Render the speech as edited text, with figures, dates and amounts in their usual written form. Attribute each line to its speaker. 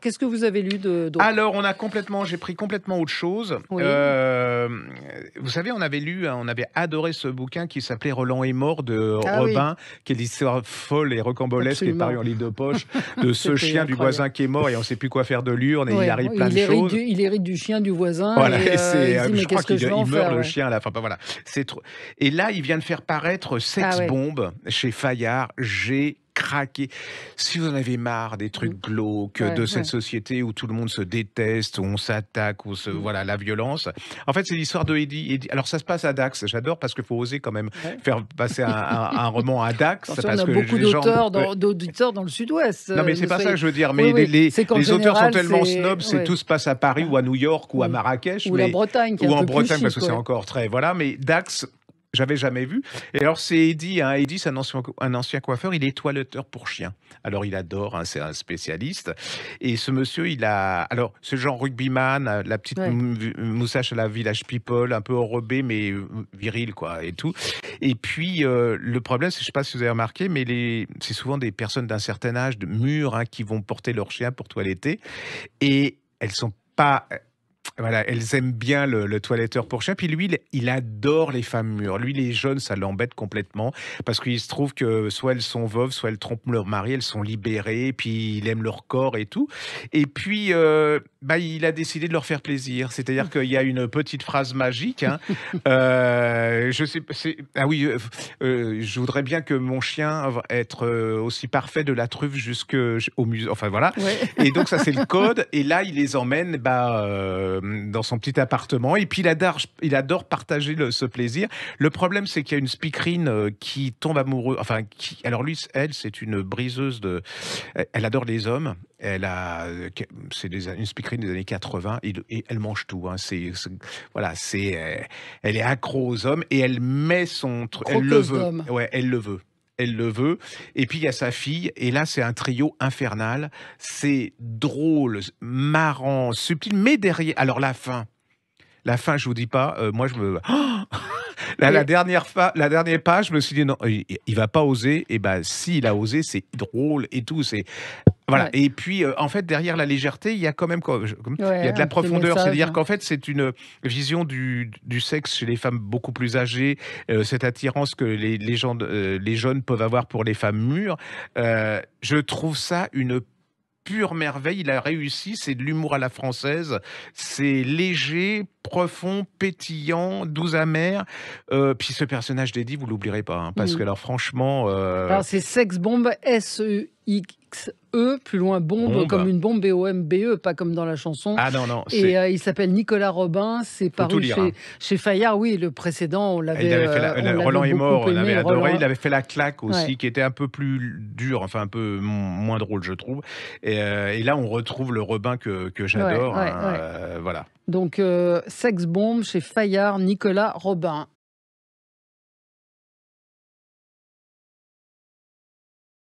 Speaker 1: qu'est-ce que vous avez lu d'autre?
Speaker 2: Alors, j'ai pris complètement autre chose.
Speaker 1: Oui.
Speaker 2: Vous savez, on avait adoré ce bouquin qui s'appelait Roland est mort de
Speaker 1: Ah oui,
Speaker 2: Robin, qui est l'histoire folle et rocambolesque qui est paru
Speaker 1: absolument.
Speaker 2: en livre de poche de ce
Speaker 1: C'était
Speaker 2: chien du voisin
Speaker 1: incroyable.
Speaker 2: qui est mort et on ne sait plus quoi faire de lui. Il
Speaker 1: Ouais,
Speaker 2: arrive plein de choses.
Speaker 1: il hérite du chien du voisin
Speaker 2: Voilà,
Speaker 1: et
Speaker 2: et
Speaker 1: il se dit:
Speaker 2: je
Speaker 1: «Mais
Speaker 2: crois
Speaker 1: qu'est-ce que je vais en
Speaker 2: il meurt
Speaker 1: faire?»
Speaker 2: le
Speaker 1: Ouais.
Speaker 2: chien à la fin. Enfin, voilà, c'est trop. Et là, il vient de faire paraître
Speaker 1: Ah
Speaker 2: Sex
Speaker 1: ouais.
Speaker 2: Bomb chez Fayard. J'ai craqué. Si vous en avez marre des
Speaker 1: Mmh.
Speaker 2: trucs glauques,
Speaker 1: Ouais,
Speaker 2: de cette
Speaker 1: ouais.
Speaker 2: société où tout le monde se déteste, où on s'attaque,
Speaker 1: Mmh.
Speaker 2: voilà, la violence. En fait, c'est l'histoire de Eddie. Alors, ça se passe à Dax. J'adore parce qu'il faut oser quand même
Speaker 1: Ouais.
Speaker 2: faire passer un roman à Dax
Speaker 1: Attention, on
Speaker 2: parce
Speaker 1: a
Speaker 2: que
Speaker 1: beaucoup
Speaker 2: les gens.
Speaker 1: d'auditeurs dans le sud-ouest,
Speaker 2: Non, mais c'est
Speaker 1: ne
Speaker 2: pas ça que
Speaker 1: soyez
Speaker 2: je veux dire.
Speaker 1: oui,
Speaker 2: Mais
Speaker 1: oui, c'est qu'en
Speaker 2: les auteurs sont
Speaker 1: général,
Speaker 2: tellement
Speaker 1: c'est
Speaker 2: snobs, c'est
Speaker 1: ouais,
Speaker 2: tout se passe à Paris ou à New York ou à
Speaker 1: oui.
Speaker 2: Marrakech,
Speaker 1: Ou la Bretagne qui est
Speaker 2: ou
Speaker 1: un
Speaker 2: en
Speaker 1: peu plus
Speaker 2: Bretagne parce que
Speaker 1: chic,
Speaker 2: c'est
Speaker 1: ouais.
Speaker 2: encore très voilà. Mais Dax, j'avais jamais vu. Et alors c'est Eddie, hein. Eddie, c'est un ancien coiffeur. Il est toiletteur pour chiens. Alors il adore, hein, c'est un spécialiste. Et ce monsieur, alors ce genre rugbyman, la petite
Speaker 1: Ouais.
Speaker 2: moustache à la Village People, un peu enrobé mais viril quoi et tout. Et puis le problème, c'est, je sais pas si vous avez remarqué, mais c'est souvent des personnes d'un certain âge, de mûres, hein, qui vont porter leur chien pour toiletter et elles sont pas voilà, elles aiment bien le toiletteur pour chien. Puis lui, il adore les femmes mûres. Lui, les jeunes, ça l'embête complètement parce qu'il se trouve que soit elles sont veuves, soit elles trompent leur mari, elles sont libérées, puis il aime leur corps et tout. Et puis, il a décidé de leur faire plaisir. C'est-à-dire qu'il y a une petite phrase magique, hein. Je sais, ah oui, je voudrais bien que mon chien va être aussi parfait de la truffe jusqu'au musée. Enfin voilà.
Speaker 1: Ouais.
Speaker 2: Et donc ça c'est le code. Et là il les emmène dans son petit appartement. Et puis il adore partager ce plaisir. Le problème c'est qu'il y a une speakerine qui tombe amoureuse. Enfin alors lui, elle c'est une briseuse de. Elle adore les hommes. C'est une speakerine des années 80 et elle mange tout. Hein. Voilà, elle est accro aux hommes et elle met elle le
Speaker 1: Croqueuse
Speaker 2: veut.
Speaker 1: d'homme.
Speaker 2: Ouais, elle le veut. Elle le veut. Et puis il y a sa fille. Et là, c'est un trio infernal. C'est drôle, marrant, subtil, mais derrière. Alors la fin, je vous dis pas. Moi, je me.
Speaker 1: Et
Speaker 2: La dernière page, je me suis dit non, il va pas oser. Et ben, si il a osé, c'est drôle et tout. Voilà.
Speaker 1: ouais,
Speaker 2: Et puis, en fait, derrière la légèreté, il y a quand même il y
Speaker 1: ouais,
Speaker 2: a de la
Speaker 1: un petit
Speaker 2: profondeur.
Speaker 1: message.
Speaker 2: C'est-à-dire qu'en fait, c'est une vision du sexe chez les femmes beaucoup plus âgées, cette attirance que les jeunes peuvent avoir pour les femmes mûres. Je trouve ça une pure merveille. Il a réussi. C'est de l'humour à la française. C'est léger, profond, pétillant, doux amer. Puis ce personnage d'Eddie, vous l'oublierez pas, hein, parce
Speaker 1: Mmh.
Speaker 2: que alors franchement,
Speaker 1: Alors c'est Sex Bomb, Sexe, plus loin bombe, comme
Speaker 2: bombe.
Speaker 1: une bombe, BOMBE, pas comme dans la chanson.
Speaker 2: Ah non, non,
Speaker 1: Et il s'appelle Nicolas Robin, c'est
Speaker 2: faut tout
Speaker 1: paru
Speaker 2: lire, hein.
Speaker 1: chez Fayard. Oui, le précédent,
Speaker 2: Il avait fait
Speaker 1: on l'avait
Speaker 2: Roland est
Speaker 1: beaucoup
Speaker 2: mort, on avait
Speaker 1: aimé.
Speaker 2: adoré.
Speaker 1: Roland,
Speaker 2: Il avait fait La Claque
Speaker 1: ouais.
Speaker 2: aussi, qui était un peu plus dur, enfin un peu moins drôle, je trouve. Et là, on retrouve le Robin que
Speaker 1: Ouais,
Speaker 2: j'adore,
Speaker 1: ouais,
Speaker 2: hein,
Speaker 1: ouais.
Speaker 2: voilà.
Speaker 1: Donc, Sex Bomb chez Fayard, Nicolas Robin.